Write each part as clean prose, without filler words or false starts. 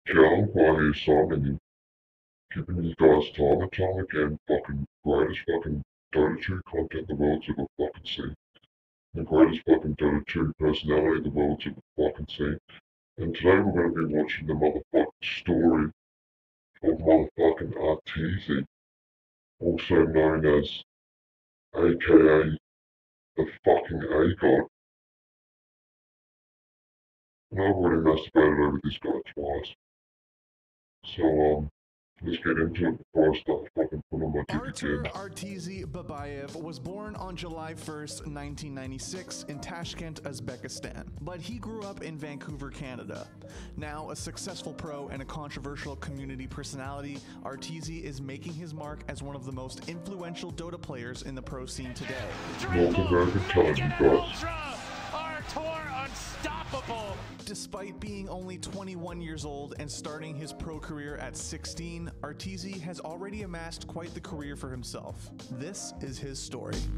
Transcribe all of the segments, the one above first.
challenged by his son and giving these guys time and time again fucking greatest fucking Dota 2 content the world's ever fucking seen. The greatest fucking Dota 2 personality the world's ever fucking seen. And today we're going to be watching the motherfucking story of motherfucking RTZ, also known as aka the fucking A-God. And I've already masturbated over this guy twice. So, let's get into it before I start fucking putting on my Artur dick again. RTZ Babayev was born on July 1st, 1996 in Tashkent, Uzbekistan, but he grew up in Vancouver, Canada. Now a successful pro and a controversial community personality, RTZ is making his mark as one of the most influential Dota players in the pro scene today. North American television guys. Unstoppable! Despite being only 21 years old and starting his pro career at 16, RTZ has already amassed quite the career for himself. This is his story. So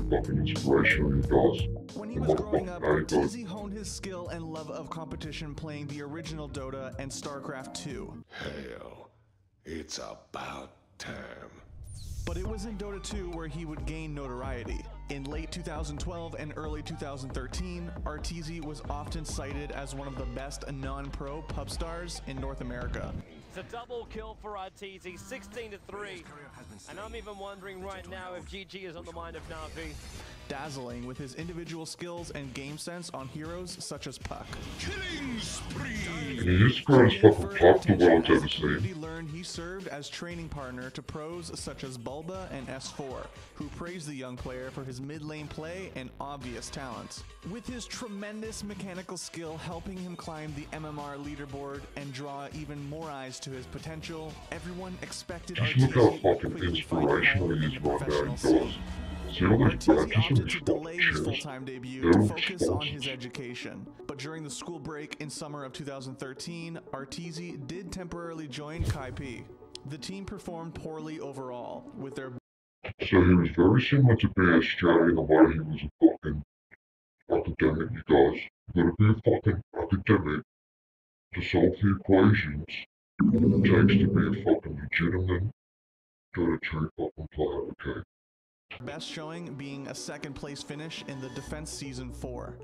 fucking inspirational, you guys. When he was growing up, RTZ honed his skill and love of competition playing the original Dota and StarCraft 2. Hell, it's about time. But it was in Dota 2 where he would gain notoriety. In late 2012 and early 2013, RTZ was often cited as one of the best non-pro pub stars in North America. It's a double kill for RTZ, 16-3. And I'm even wondering right now if GG is on the mind of Navi. Dazzling with his individual skills and game sense on heroes such as Puck. Killing spree! And he used to grow his fucking Puck the world's ever He seen. learned he served as training partner to pros such as Bulba and S4, who praised the young player for his mid-lane play and obvious talent. With his tremendous mechanical skill helping him climb the MMR leaderboard and draw even more eyes to his potential, everyone expected Just RTZ look how to fucking quickly find a inspirational home he in is the right now, professional you scene. guys. See all these RTZ badges and opted these to delay his fucking full-time debut They're to all focus on his sponsors. education. But during the school break in summer of 2013, RTZ did temporarily join KaiP. The team performed poorly overall, with their So he was very similar to BSJ in the way he was a fucking academic, you guys. You gotta be a fucking academic to solve the equations it takes to be a fucking legitimate Dota 2 fucking player, okay? best showing being a second-place finish in the Defense Season 4.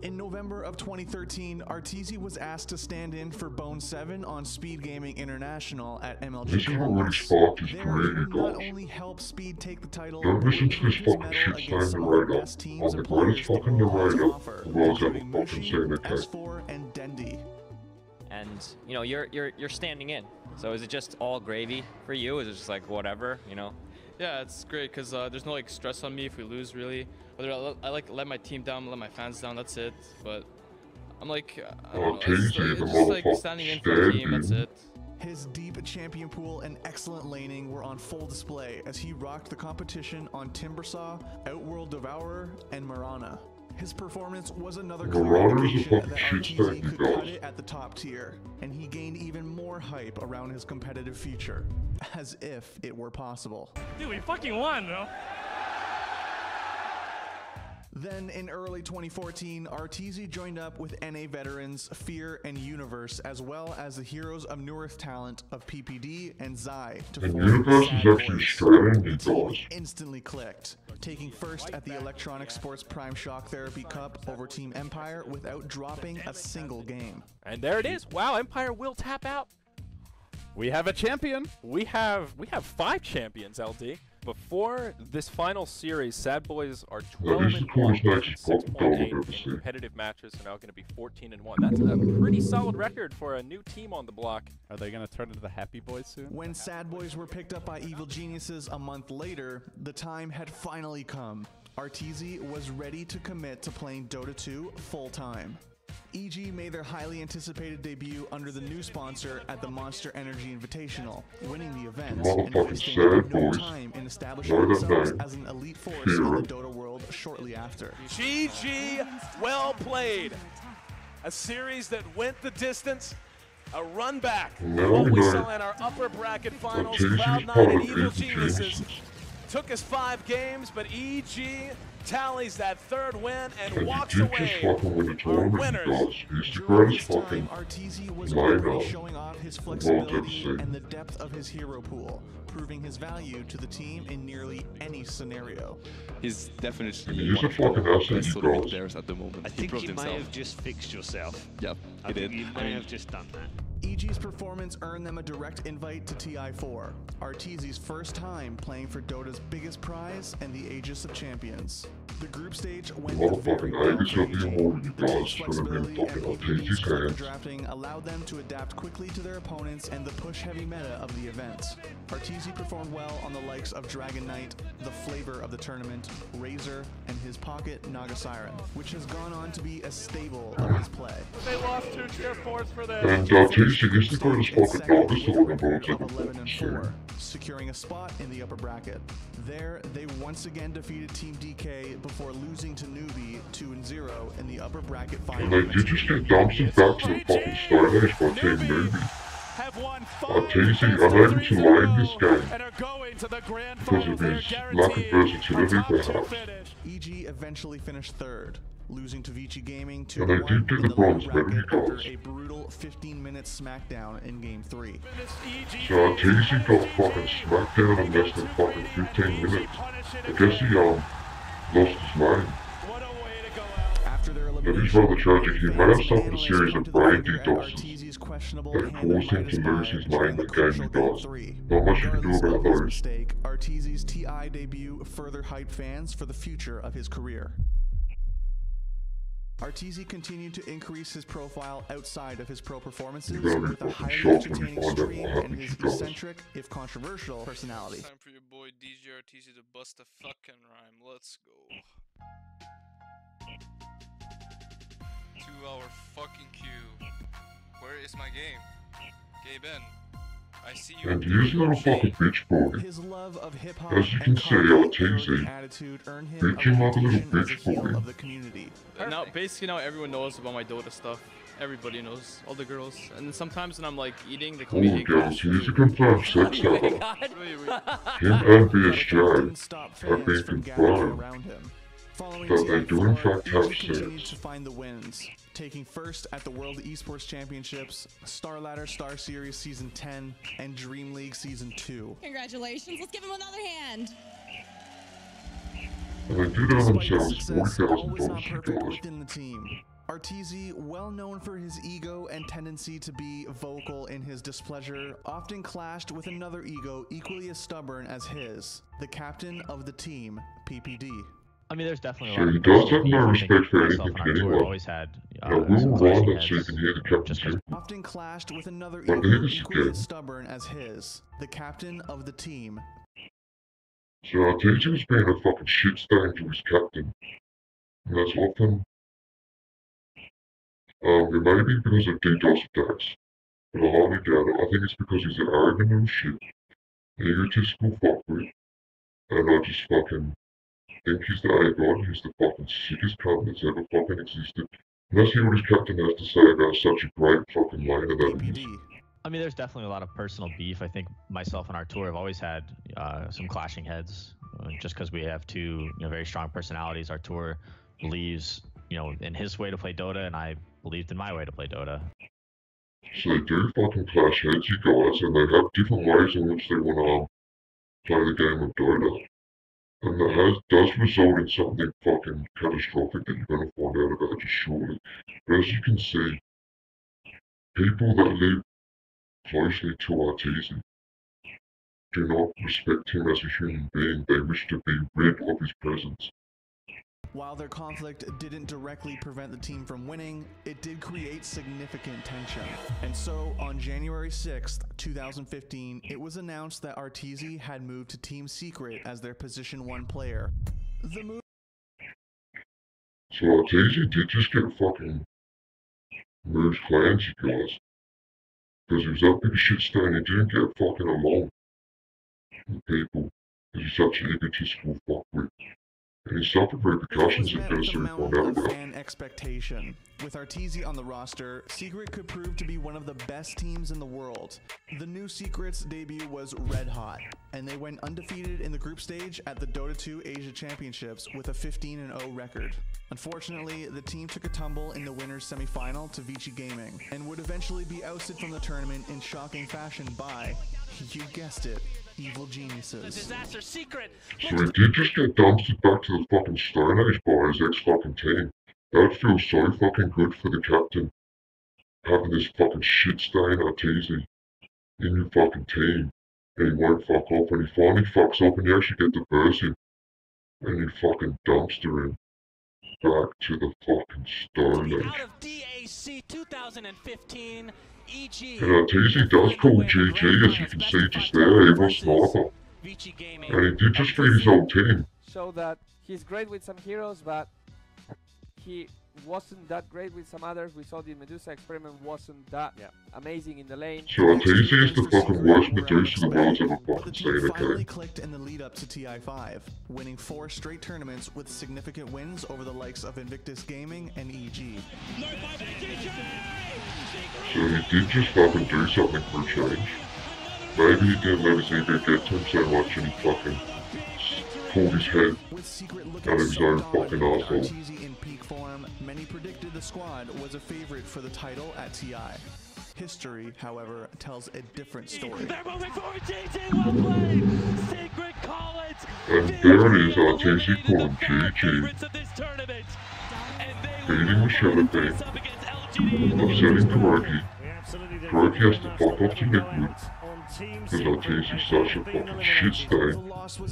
In November of 2013, RTZ was asked to stand in for Bone 7 on Speed Gaming International at MLG. This is what really sparked his There, career, he you would not guys. only help Speed take the title, Don't but listen would to prove this his fucking mettle shit against saying some of the narrator. best teams I'm the and players greatest the fucking world has to narrator offer, the world's ever including fucking Mushi, seen, okay? S4, and Dendi. And you know you're standing in. So is it just all gravy for you? Is it just like whatever, you know? Yeah, it's great because there's no like stress on me if we lose really. Whether I like let my team down, let my fans down, that's it. But I'm like, I don't know, RTZ, the it's just like motherfucking standing in for the team, that's stand-in. it. His deep champion pool and excellent laning were on full display as he rocked the competition on Timbersaw, Outworld Devourer, and Marana. His performance was another clear Marana is a indication fucking that shit RTZ stain, you could cut guys. it at the top tier, and he gained even more hype around his competitive future, as if it were possible. Dude, we fucking won, bro. Then in early 2014, RTZ joined up with NA veterans Fear and Universe, as well as the heroes of New Earth talent of PPD and Zai to And form Universe is Sad actually Boys. Australian, The you team guys. instantly clicked, taking first at the Electronic Sports Prime Shock Therapy Cup over Team Empire without dropping a single game. And there it is. Wow, Empire will tap out. We have a champion. We have 5 champions, LD. Before this final series, Sad Boys are 12 That is the and 1 coolest match and fucking Dota I've 6.8 ever in seen. competitive matches, so now going to be 14 and 1. That's a pretty solid record for a new team on the block. Are they going to turn into the Happy Boys soon? When Sad Boys were picked up by Evil Geniuses a month later, the time had finally come. RTZ was ready to commit to playing Dota 2 full-time. EG made their highly anticipated debut under the new sponsor at the Monster Energy Invitational, winning the event The and motherfucking wasting Sad no Boys. time in establishing Know that themselves name. as an elite force Fear in the it. Dota world shortly after. GG, well played. A series that went the distance. A run back. Now What we we know saw in our upper bracket finals, RTZ is Cloud9 part and of Evil Evil Geniuses. Geniuses. Took us 5 games, but EG tallies that third win and And walks he did just away. fucking win the tournament, you winners. guys. He's the During greatest this fucking time, RTZ was lineup already showing off his the world flexibility ever seen. and the depth of his hero pool, proving his value to the team in nearly any scenario. He's definitely He's a one of fucking the asset, best you sort of guys. players at the moment. I He think proved you himself. may have just fixed yourself. Yep, I he think did. you may have just done that. EG's performance earned them a direct invite to TI4, RTZ's first time playing for Dota's biggest prize and the Aegis of Champions. The group stage went very Motherfucking well Aegis for of the EG. Immortal, you The team's guys. Gonna be in flexibility and fucking PPD's RTZ's clever hands. drafting allowed them to adapt quickly to their opponents and the push-heavy meta of the event. RTZ performed well on the likes of Dragon Knight, the flavor of the tournament, Razor, and his pocket Naga Siren, which has gone on to be a staple of his play. They lost 2 tier 4s for this. And TC is the greatest fucking Second dog with the a world record ever of 11 and seen. 4, securing a spot in the upper bracket. There, they once again defeated Team DK before losing to Newbie 2-0 in the upper bracket And they final. did just get dumped back to the fucking Stone Age by Team Newbie. Have won TC unable to lie in this game and are going to the grand because of his lack of versatility perhaps. EG eventually finished third, losing to Vici Gaming And they 2-1 did get in the the bronze lower medal, you bracket after guys. a brutal 15-minute smackdown in Game 3. So TC got fucking smacked down in less than fucking 15 minutes. I guess he lost his mind. After their That is rather tragic. He may have suffered a series of brain DDoSes that caused him to lose his mind that game, you guys. Not much you can do about those. Mistake, RTZ's TI debut further hyped fans for the future of his career. RTZ continued to increase his profile outside of his pro performances You're gonna be with a fucking highly shocked when you entertaining find out stream what and happened, his you guys. eccentric, if controversial, personality. Time for your boy DJ RTZ to bust a fucking rhyme. Let's go. 2-hour fucking queue. Where is my game? Gabe in. I see you. And he is a little fucking bitch boy. His love of hip hop As you can and see, conflict RTZ attitude earned him beat a him like a little reputation as a bitch heel boy. of the community. Now, basically now everyone knows about my Dota stuff. Everybody knows, all the girls. And then sometimes when I'm like eating, they call me Oh, Hey girls, he's a confirmed sex Oh my lover. god. Him and Didn't BSJ stop have fans been from gathering confirmed around him. Following that they do in TI4, fact have EG continued sex. to find the wins, taking first at the World Esports Championships, Star Ladder Star Series Season 10, and Dream League Season 2. Congratulations. Let's give him another hand. And they did earn Despite his themselves success, all was not $40,000, you perfect guys. within the team. RTZ, well known for his ego and tendency to be vocal in his displeasure, often clashed with another ego equally as stubborn as his, the captain of the team, PPD. I mean, there's definitely a So lot he of does have beef. no I think respect for myself anything and our tour anyway. always had Now we'll some run clashing that so you heads. can hear the captain Just 'cause too. Often clashed with another But ego here is equally again. as stubborn as his, the captain of the team. So RTZ was being a fucking shit stain to his captain. And that's often it may be because of DDoS attacks, but I hardly doubt it. I think it's because he's an arrogant little shit, egotistical fuckwit, and I just fucking think he's the A-God. He's the fucking sickest cunt that's ever fucking existed. And let's hear what his captain has to say about such a great fucking laner that he is. I mean, there's definitely a lot of personal beef. I think myself and our tour have always had some clashing heads, just because we have two very strong personalities. Our tour believes in his way to play Dota, and I believed in my way to play Dota. So they do fucking clash heads, you guys, and they have different ways in which they want to play the game of Dota. And that does result in something fucking catastrophic that you're going to find out about just shortly. But as you can see, people that live closely to RTZ do not respect him as a human being. They wish to be rid of his presence. While their conflict didn't directly prevent the team from winning, it did create significant tension. And so, on January 6th, 2015, it was announced that RTZ had moved to Team Secret as their Position 1 player. The move... So RTZ did just get fucking moved clans, you guys. Because he was that big a shit stain, he didn't get fucking along with people. Because he's such an egotistical fuckwit. and he suffered repercussions that Met with a soon found mountain out of about. fan expectation. With RTZ on the roster, Secret could prove to be one of the best teams in the world. The new Secret's debut was red hot, and they went undefeated in the group stage at the Dota 2 Asia Championships with a 15-0 record. Unfortunately, the team took a tumble in the winner's semifinal to Vici Gaming, and would eventually be ousted from the tournament in shocking fashion by, you guessed it, Evil Geniuses. Disaster Secret. So he did just get dumpstered back to the fucking Stone Age by his ex-fucking team. That feels so fucking good for the captain. Having this fucking shit stain RTZ in your fucking team. And he won't fuck up, and he finally fucks up and you actually get to verse him. And you fucking dumpster him back to the fucking Stone Age. Out of DAC 2015, EG. And RTZ does call GG, as you can see just there. He was sniper. And he did just feed his whole team. Show that he's great with some heroes, but he wasn't that great with some others. We saw the Medusa experiment wasn't that amazing in the lane. So RTZ is the fucking worst Medusa the world's ever fucking seen, Finally okay? clicked in the lead up to TI5, winning 4 straight tournaments with significant wins over the likes of Invictus Gaming and EG. So he did just fucking do something for a change. Maybe he didn't let his ego get to him so much and he fucking pulled his head out of his own fucking arsehole. RTZ in peak form, many predicted the squad was a favorite for the title at TI. History, however, tells a different story. They're moving forward, GG, well played! Secret College! And there it is, RTZ called him GG. Beating the Shadow Beam. Upsetting Kuroki. Kuroki has to fuck off to Liquid. Because RTZ is such a fucking shit stain.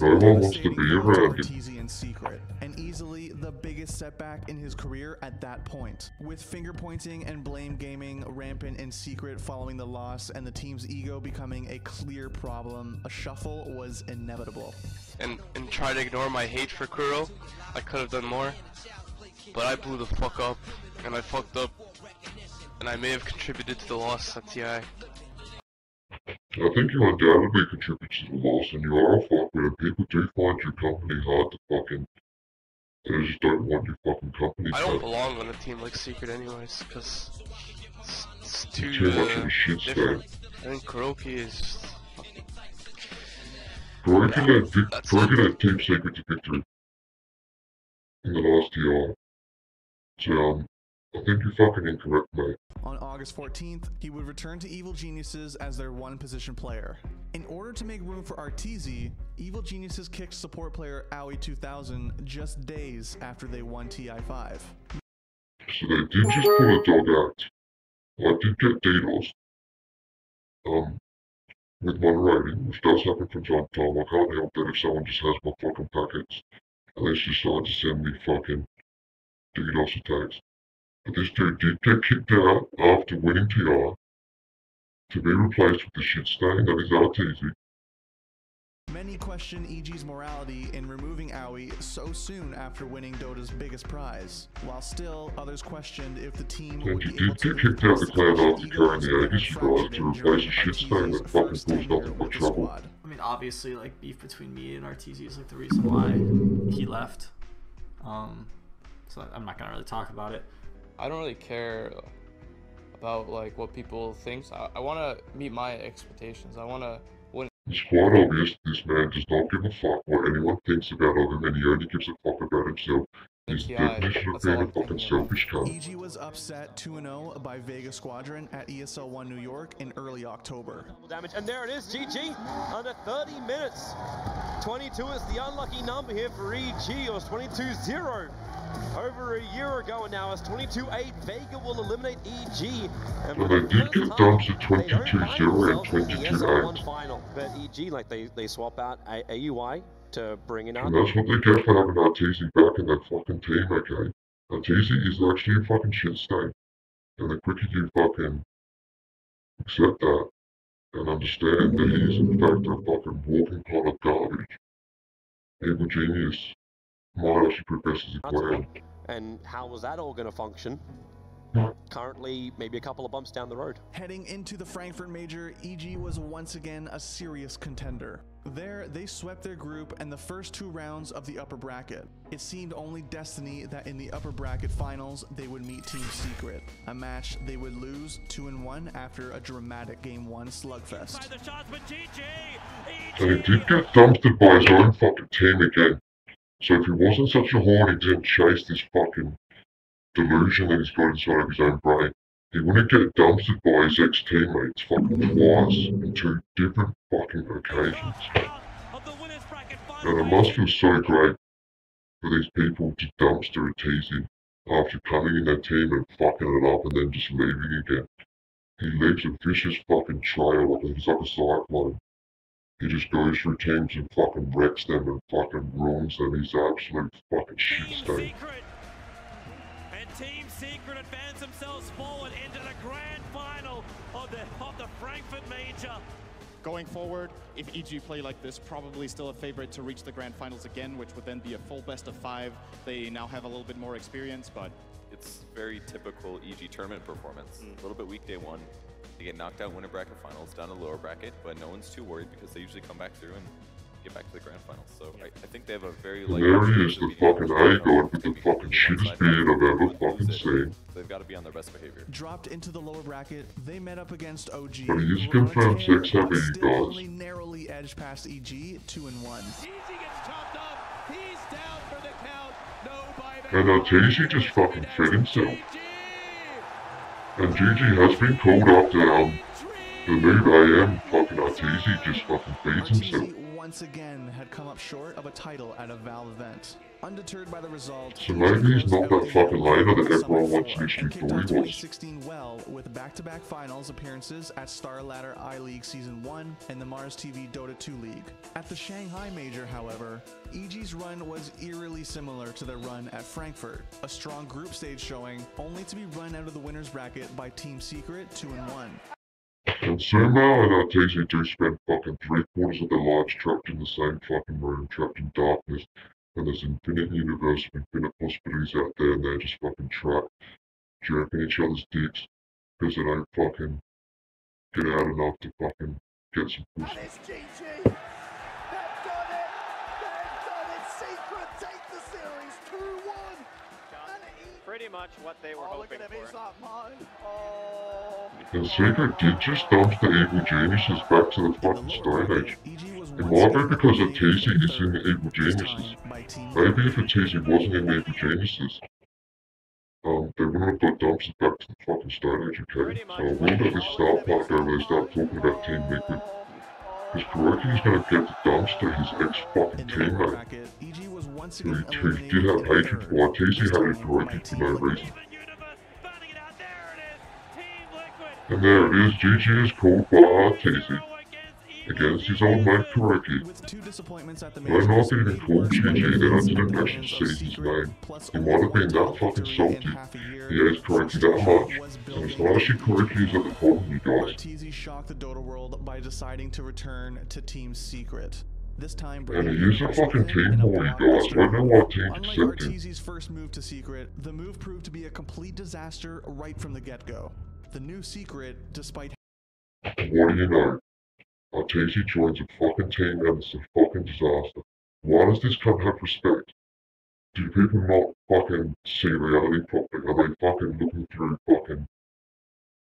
No one wants to be around him. RTZ in Secret, and easily the biggest setback in his career at that point. With finger pointing and blame gaming rampant in Secret following the loss and the team's ego becoming a clear problem, a shuffle was inevitable. And try to ignore my hate for Kuro. I could have done more. But I blew the fuck up, and I fucked up. And I may have contributed to the loss at TI. I think you undoubtedly contribute to the loss, and you are a fuckwit, and people do find your company hard to fucking... They just don't want your fucking company. I don't belong on a team like Secret anyways, because it's too much of a shit different. stain. I think Kuroki is... Kuroki led Team Secret to victory in the last TI. So, I think you're fucking incorrect, mate. On August 14th, he would return to Evil Geniuses as their one-position player. In order to make room for RTZ, Evil Geniuses kicked support player Owie 2000 just days after they won TI5. So they did just pull a dog act. I did get DDoS. With moderating, which does happen from time to time. I can't help that if someone just has my fucking packets. And they just decide to send me fucking DDoS attacks. But this dude did get kicked out after winning TI to be replaced with the shit stain that is RTZ. Many question EG's morality in removing Owie so soon after winning Dota's biggest prize, while still others questioned if the team And would he be did able to get kicked out of the clan after carrying the ego Aegis prize to replace a shit stain that fucking caused nothing but trouble. I mean, obviously, like, beef between me and RTZ is like the reason why he left. So I'm not gonna really talk about it. I don't really care about like what people think. I want to meet my expectations. I want to win. It's quite obvious this man does not give a fuck what anyone thinks about him, and he only gives a fuck about himself. He's the definition of being a fucking selfish cunt. EG was upset 2-0 by Vega Squadron at ESL 1 New York in early October. Damage, and there it is, GG, under 30 minutes. 22 is the unlucky number here for EG. It was 22-0 over a year ago, and now it's 22-8. Vega will eliminate EG. And they did get dumped at 22-0 and 22-8. Final, but EG, like they swap out AUI to bring in. And that's what they get for having RTZ back in that fucking team, okay? RTZ is actually a fucking shit stain. And the quicker you fucking accept that and understand that he is in fact a fucking walking pot of garbage, Evil Genius might actually progress as a clan. And how was that all going to function? Currently, maybe a couple of bumps down the road. Heading into the Frankfurt Major, EG was once again a serious contender. There, they swept their group and the first 2 rounds of the upper bracket. It seemed only destiny that in the upper bracket finals, they would meet Team Secret, a match they would lose 2-1 after a dramatic Game 1 slugfest. And he did get dumpstered by his own fucking team again. So if he wasn't such a horn, he didn't chase this fucking delusion that he's got inside of his own brain, he wouldn't get dumpstered by his ex-teammates fucking twice in 2 different fucking occasions. And it must feel so great for these people to dumpster a TZ after coming in their team and fucking it up and then just leaving again. He leaves a vicious fucking trail, he's like a cyclone. He just goes through teams and fucking wrecks them and fucking ruins them. He's an absolute fucking shit stain. Team Secret advance themselves forward into the grand final of the Frankfurt Major. Going forward, if EG play like this, probably still a favorite to reach the grand finals again, which would then be a full best of 5. They now have a little bit more experience, but it's very typical EG tournament performance. A little bit weak day 1. They get knocked out winner bracket finals down to lower bracket, but no one's too worried because they usually come back through and get back to the grand finals. So I think they have a very and there he is, the fucking A-God with the fucking shittest beard I've ever fucking seen. They've got to be on their best behavior. Dropped into the lower bracket, they met up against OG. But he is confirmed 6 heavy, you guys. Only narrowly edged past EG, 2-1. And TZ just fucking fed himself. And GG has been called up to the new AM fucking RTZ just fucking feeds himself. Once again had come up short of a title at a Valve event. Undeterred by the result, so maybe he's not that fucking later that everyone once initially thought he was. 2016 well with back-to-back finals appearances at Star Ladder I-League Season 1 and the Mars TV Dota 2 League. At the Shanghai Major, however, EG's run was eerily similar to their run at Frankfurt. A strong group stage showing, only to be run out of the winner's bracket by Team Secret 2-1. And Sumo and RTZ do spend fucking 3/4 of their lives trapped in the same fucking room, trapped in darkness, and there's infinite universe of infinite possibilities out there, and they're just fucking trapped, jerking each other's dicks, because they don't fucking get out enough to fucking get some pussy. And it's GG! They've done it! They've done it! Secret take the series 2-1! Pretty much what they were hoping for. He's not mine. And Secret did just dump the evil geniuses back to the fucking Stone Age. It might be because a TZ is in the evil geniuses. Maybe if a TZ wasn't in the evil geniuses, they wouldn't have got dumped back to the fucking Stone Age, okay? So I will let this start part go where they start talking about Team Liquid. Because Kuroki is going to get the dumpster his ex-fucking teammate, who did have hatred for. TZ hated Kuroki for no reason. And there it is, GG is called by RTZ against his old mate Kuroki. I know I didn't even call GG then, I didn't actually see his name. He might have been that fucking salty. He hates Kuroki that much. And it's not actually Kuroki who's at the bottom, you guys. RTZ shocked the Dota world by deciding to return to Team Secret. This time, and he is a fucking team boy, you guys. I don't know why teams accept him. Unlike RTZ's first move to Secret, the move proved to be a complete disaster right from the get-go. The new Secret, despite... What do you know? RTZ joins a fucking team and it's a fucking disaster. Why does this cunt have respect? Do people not fucking see reality properly? Are they fucking looking through fucking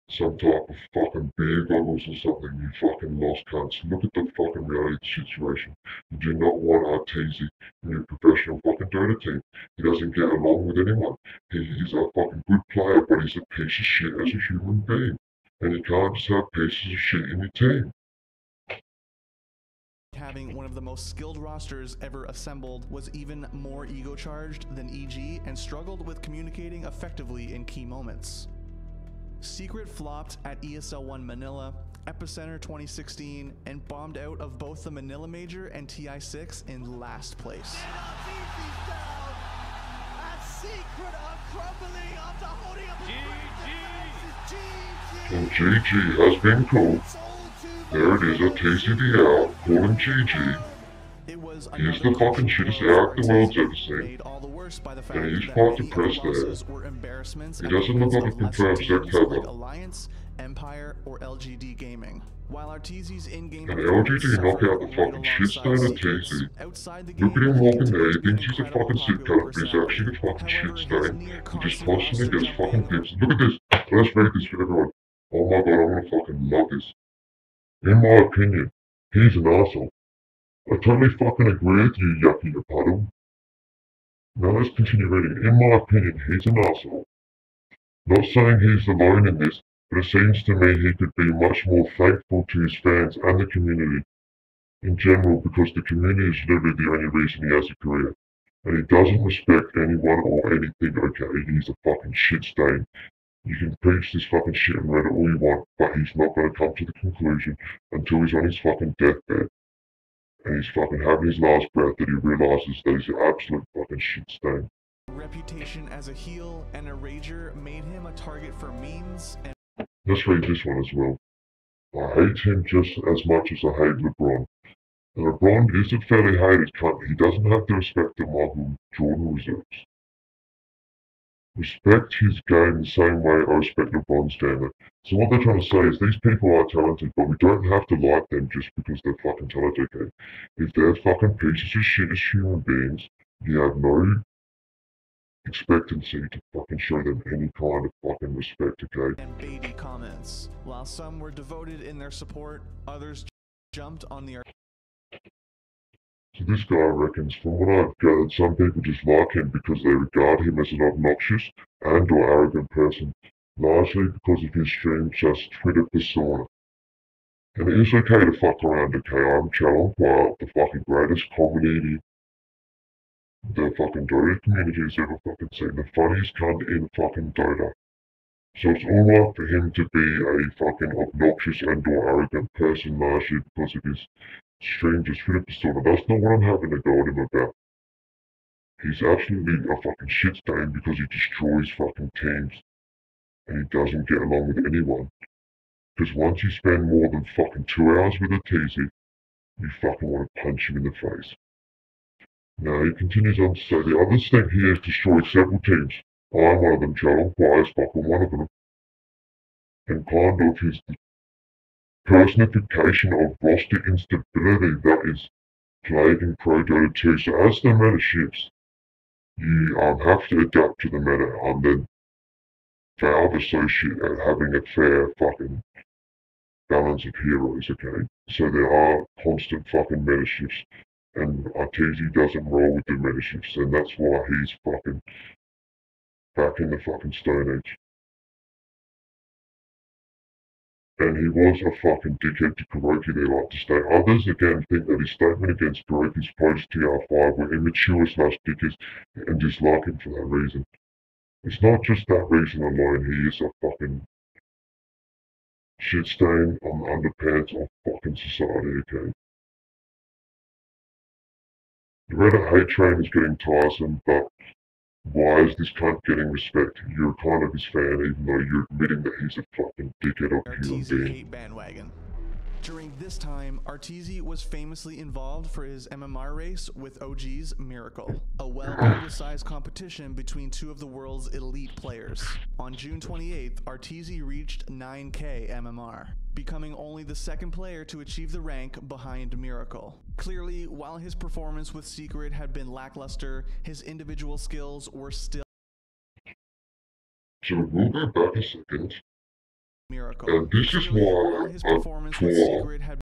some type of fucking beer goggles or something, you fucking lost cunts? Look at the fucking reality situation. You do not want RTZ in your professional fucking Dota team. He doesn't get along with anyone. He is a fucking good player, but he's a piece of shit as a human being. And you can't just have pieces of shit in your team. Having one of the most skilled rosters ever assembled, was even more ego-charged than EG and struggled with communicating effectively in key moments. Secret flopped at ESL 1 Manila, Epicenter 2016, and bombed out of both the Manila Major and TI6 in last place. And GG has been called. There it is, a TCD out, calling GG. He's the fucking shittest out the world's ever seen. And he's quite depressed there. He doesn't look like a confirmed sex haver. Empire, or LGD Gaming. While RTZ's in-game And performance LGD knock suffered out the right fucking shit alongside stain of Secret's, TZ. outside the Look at game, him he walking there, continues he to be an thinks he's a incredibly fucking sick popular character, he's actually personality. a fucking shit However, his stain. near He just constant constantly roster gets fucking jumping. pips. Look at this. Let's read this for everyone. Oh my god, I'm gonna fucking love this. In my opinion, he's an asshole. I totally fucking agree with you, Yucky Puddle. Now let's continue reading. In my opinion, he's an asshole. Not saying he's alone in this, but it seems to me he could be much more thankful to his fans and the community in general, because the community is literally the only reason he has a career. And he doesn't respect anyone or anything, okay? He's a fucking shit stain. You can preach this fucking shit and Reddit all you want, but he's not going to come to the conclusion until he's on his fucking deathbed. And he's fucking having his last breath that he realizes that he's an absolute fucking shit stain. Reputation as a heel and a rager made him a target for memes and... Let's read this one as well. I hate him just as much as I hate LeBron. And LeBron is a fairly hated cunt. He doesn't have the respect that Michael Jordan reserves. Respect his game the same way I respect LeBron's game. So what they're trying to say is these people are talented, but we don't have to like them just because they're fucking talented, okay? If they're fucking pieces of shit as human beings, you have no expectancy to fucking show them any kind of fucking respect, okay? and baity comments. While some were devoted in their support, others jumped on the... So this guy reckons, from what I've gathered, some people just like him because they regard him as an obnoxious and or arrogant person, largely because of his stream/Twitter persona. And it is okay to fuck around, okay? I'm Challenge Wild, the fucking greatest comedy the fucking Dota community has ever fucking seen, the funniest cunt in fucking Dota. So it's alright for him to be a fucking obnoxious and or arrogant person largely because of his stranger's Twitter persona. That's not what I'm having to go at him about. He's absolutely a fucking shit stain because he destroys fucking teams. And he doesn't get along with anyone. Because once you spend more than fucking 2 hours with a TZ, you fucking want to punch him in the face. Now he continues on to say, the others think he has destroyed several teams. I'm one of them, Channel. Why is fucking one of them? And kind of his personification of roster instability that is plaguing Pro Dota 2. So as the meta shifts, you have to adapt to the meta and then Valve associate at having a fair fucking balance of heroes, okay? So there are constant fucking meta shifts. And RTZ doesn't roll with the meta shifts, and that's why he's fucking back in the fucking Stone Age. And he was a fucking dickhead to Kuroki, they like to state. Others again think that his statement against Kuroki's post TR5 were immature / dickheads and dislike him for that reason. It's not just that reason alone, he is a fucking shit stain on the underpants of fucking society, okay? The Reddit hate train is getting tiresome, but why is this cunt getting respect? You're kind of his fan even though you're admitting that he's a fucking dickhead of a human RTZ being. hate bandwagon. During this time, RTZ was famously involved for his MMR race with OG's Miracle, a well-publicized competition between two of the world's elite players. On June 28th, RTZ reached 9K MMR, becoming only the second player to achieve the rank behind Miracle. Clearly, while his performance with Secret had been lackluster, his individual skills were still... So we'll go back a second. Miracle. And this is why his a performance with Secret had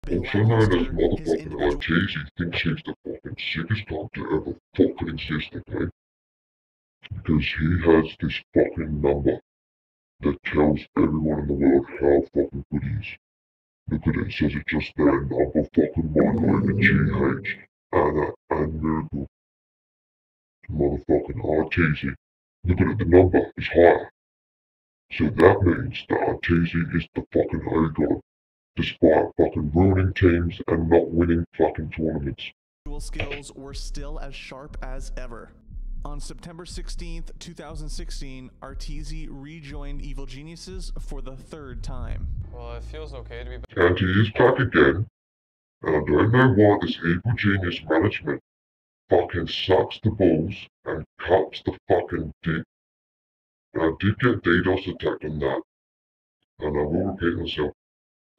been also known as lackluster, his motherfucking individual... RTZ, thinks he's the fucking sickest cunt to ever fucking exist, okay? Because he has this fucking number that tells everyone in the world how fucking good he is. Look at it, it says it just there, number fucking 1 over GH, Anna, and Miracle. Motherfucking RTZ. Look at it, the number is higher. So that means that RTZ is the fucking high god, despite fucking ruining teams and not winning fucking tournaments. skills were still as sharp as ever. On September 16th, 2016, RTZ rejoined Evil Geniuses for the third time. Well, it feels okay to be back. And he is back again, and I don't know why this Evil Genius management fucking sucks the balls and cups the fucking dick. And I did get DDoS attacked on that. and I will repeat myself.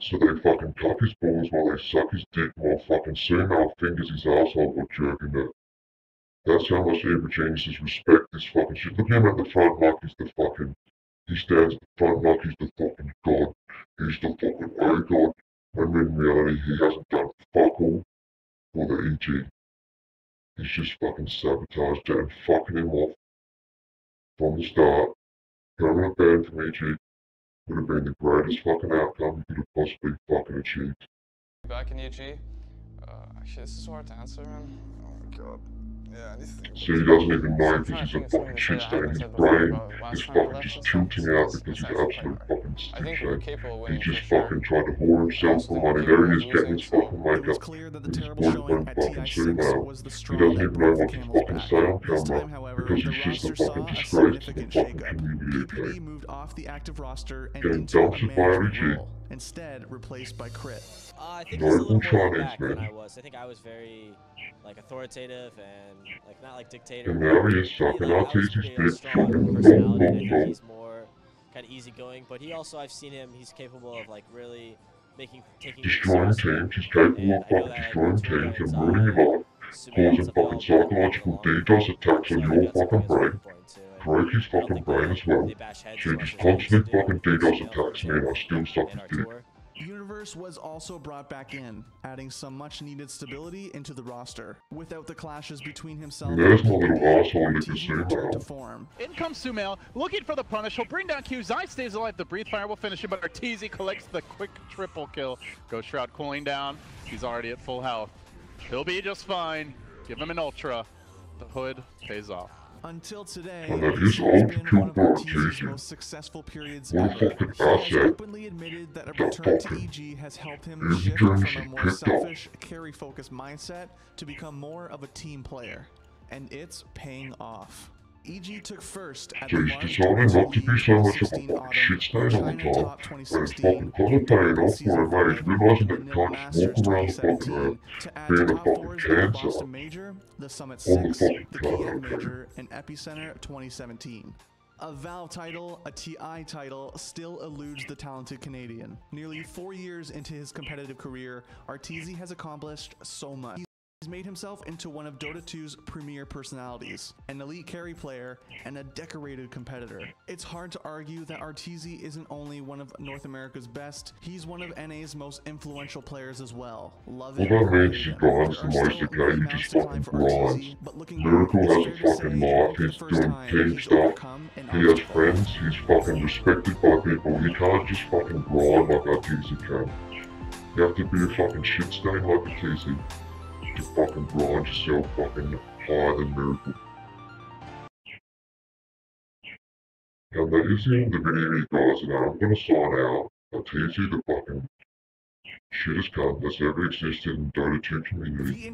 So they fucking cup his balls while they suck his dick while fucking Sumo fingers his asshole while jerking it. That's how much evil geniuses respect this fucking shit. Look at him at the front like he's the fucking, he stands at the front like he's the fucking god. He's the fucking god. When in reality he hasn't done fuck all for the EG. He's just fucking sabotaged it and fucking him off from the start. Permanent ban from EG would have been the greatest fucking outcome he could have possibly fucking achieved. Back in EG? Actually, this is hard to answer, man. Oh my god. Yeah, I need to think about So he doesn't even know because he's a fucking shit stain. His brain is fucking just tilting out because he's absolute fucking stupid. He just fucking tried to whore himself for money. There he is getting his fucking makeup with his boyfriend fucking Sumo. He doesn't even know what to fucking say on camera because he's just a fucking disgrace to the fucking community, okay? moved off the active roster and Getting into a dumped by management RTZ. role, instead replaced by Crit. I think he's a little more Chinese, laid back than man. I was. I think I was very like authoritative and like not like dictator. And now he is sucking I was RTZ's pretty, dick, strong fucking personality. I think roll. he's more kind of easygoing, but he also I've seen him. He's capable of like really taking Destroying teams, he's capable of fucking destroying teams and ruining your life, causing fucking psychological DDoS attacks on your fucking brain, break his fucking brain as well. So he just constantly fucking DDoS attacks me and I still suck his dick. Universe was also brought back in, adding some much needed stability into the roster. Without the clashes between himself And there's my little asshole RTZ returned to Sumo. form. In comes Sumail, looking for the punish. He'll bring down Q. Zai stays alive. The breathe fire will finish him, but RTZ collects the quick triple kill. Ghost Shroud cooling down. He's already at full health. He'll be just fine. Give him an ultra. The hood pays off. Until today, And that this is has all to been kill one of for RTZ's RTZ. most successful periods What a ever. fucking He has asset. openly admitted that a That return to fucking EG has helped him evil shift genius from a he more picked up. selfish, carry-focused mindset to become more of a team player. And it's paying off. EG took first at So the he's large deciding not to be so much of a 2016 fucking shit stain all the China time, Top and it's 2016, fucking paying off season for him, mate. He's realising that he can't Masters just walk around the fucking 2017 earth to add being to a top fucking fours at the cancer Boston Major, the Summit on the 6, fucking the planet, Kiev okay? Major, and Epicenter 2017. A Valve title, a TI title, still eludes the talented Canadian. Nearly 4 years into his competitive career, RTZ has accomplished so much. He's made himself into one of Dota 2's premier personalities, an elite carry player, and a decorated competitor. It's hard to argue that RTZ isn't only one of North America's best, he's one of NA's most influential players as well. Love it All that or means hate he him. grinds There the are most, still okay? many He mountains just to fucking climb for grinds. RTZ, but looking Lyrical back, has it's a fair to fucking say life, for the he's first doing time, team he's stuff, overcome an he has obstacle. friends, he's fucking respected by people, he can't just fucking grind like RTZ can. You have to be a fucking shit stain like RTZ to fucking grind yourself fucking higher than Miracle. And that is the end of the video, guys, and I'm gonna sign out. RTZ, the fucking shittest cunt that's ever existed in Dota 2 community.